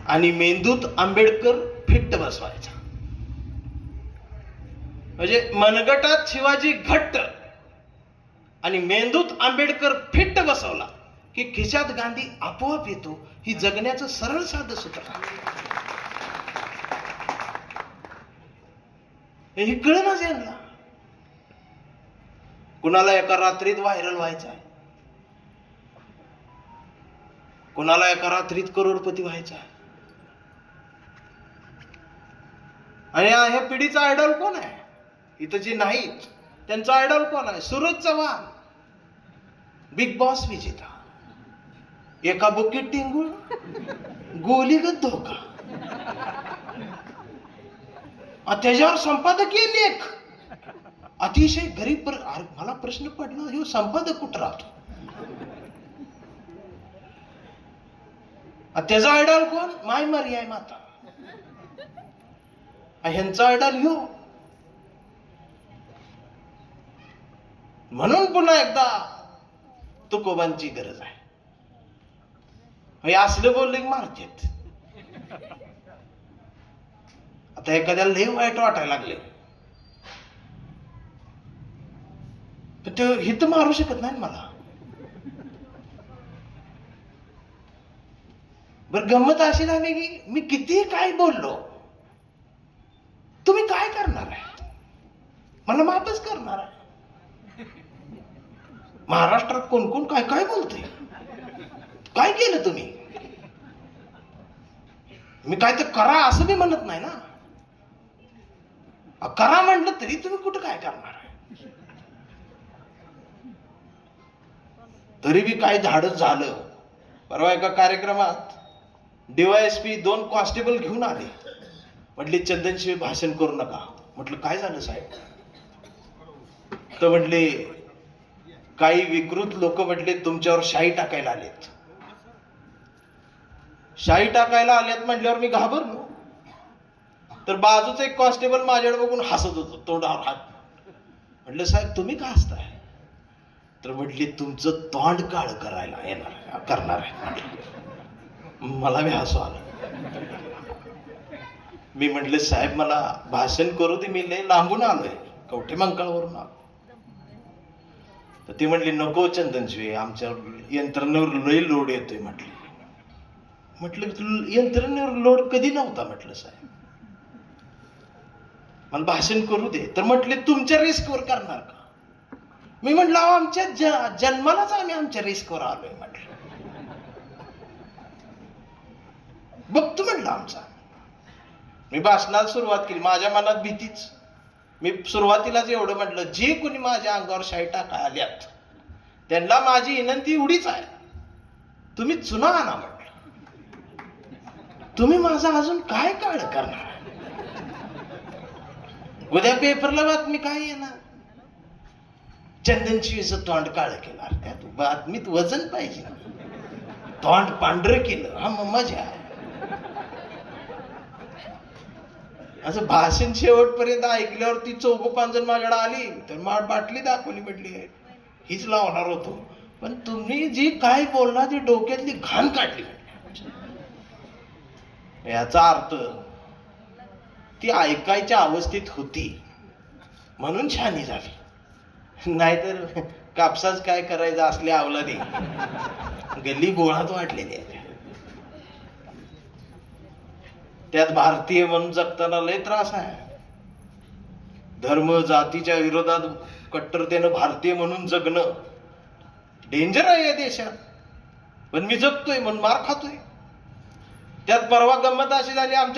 आणि मेंदूत आंबेडकर फिट्ट बसवायचा. म्हणजे मनगटात शिवाजी घट्ट आणि मेंदूत आंबेडकर फिट्ट बसवला की खिशात गांधी आपोआप येतो. ही जगण्याचं सरळ साधं सूत्र. हे कळेनाच यांना. कुणाला एका रात्रीत व्हायरल व्हायचं आहे, कुणाला एका रात्रीत करोडपती व्हायचा आहे. आणि ह्या पिढीचा आयडॉल कोण आहे? इथं जे नाहीत त्यांचा आयडॉल कोण आहे? सूरज चव्हाण, बिग बॉस विजेता. एका बुकीत टिंगूळ, गोलीगत धोका. त्याच्यावर संपादकीय लेख. अतिशय गरीब. मला प्रश्न पडला, हे संपादक कुठं राहतो? त्याचा आयडॉल कोण? माय मर्याय माता. ह्यांचा आयडॉल ह्यो. म्हणून पुन्हा एकदा तुकोबांची गरज आहे. हे असलं बोलले मारतात. आता एखाद्याला लय वाईट वाटायला लागले तर ते हित मारू शकत नाही मला. बरं, गंमत अशी झाली की मी किती काय बोललो, तुम्ही काय करणार आहे? मला माफच करणार आहे. महाराष्ट्रात कोण कोण काय काय बोलते, काय केलं तुम्ही? मी काय तर करा असं मी म्हणत नाही ना. करा म्हटलं तरी तुम्ही कुठं काय करणार आहे? तरी बी काय धाडस झालं. परवा एका कार्यक्रमात DYSP 2 कॉन्स्टेबल घेऊन आले. म्हटले चंदनशिवाय भाषण करू नका. म्हटलं काय झालं साहेब? तर म्हटले काही विकृत लोक म्हटले तुमच्यावर शाई टाकायला आलेत. शाई टाकायला आल्यात म्हटल्यावर मी घाबरलो. तर बाजूचा एक कॉन्स्टेबल माझ्याकडे बघून हसत होतो, तोंडावर हात. म्हटलं साहेब तुम्ही का हसताय? तर म्हटले तुमचं तोंड काळ करायला येणार करणार आहे. मला बी हसू आलं. मी म्हटलं साहेब मला भाषण करू दे, मी लय लांबून आलोय, कवठे मंकाळवरून आलो. तर ते म्हटले नको चंदनशिवे, आमच्या यंत्रणेवर लय लोड येतोय. म्हटलं यंत्रणेवर लोड कधी नव्हता. म्हटलं साहेब मला भाषण करू दे. तर म्हटले तुमच्या रिस्कवर करणार का? मी म्हटलं आमच्या जन्मालाच आम्ही आमच्या रिस्कवर आलोय. म्हटलं बघतो म्हटलं आमचा. मी भाषणाला सुरुवात केली. माझ्या मनात भीतीच. मी सुरुवातीलाच एवढं म्हटलं जे कोणी माझ्या अंगावर शाई टाका आल्यात त्यांना माझी विनंती एवढीच आहे, तुम्ही चुना आणा. म्हटलं तुम्ही माझा अजून काय काळ करणार? उद्या पेपरला बातमी काय येणार? चंदनशिवेचं तोंड काळ केलं. त्या बातमीत वजन पाहिजे. तोंड पांढरं केलं, हा मग मजा आहे. असं भाषण शेवटपर्यंत ऐकल्यावर ती 4-5 जण माझ्याकडे आली तर बाटली दाखवली. म्हटली हीच लावणार होतो, पण तुम्ही जी काय बोलला ती डोक्यातली घाण काढली. याचा अर्थ ती ऐकायच्या अवस्थेत होती म्हणून छानी झाली. नाहीतर कापसाच काय करायचं असल्या अवलादी गल्ली बोळात वाटलेली आहे. त्यात भारतीय म्हणून जगताना लय त्रास आहे. धर्म जातीच्या विरोधात कट्टरतेनं भारतीय म्हणून जगणं डेंजर आहे या देशात. पण मी जगतोय म्हणून मार खातोय. त्यात परवा गंमत अशी झाली, आमच्या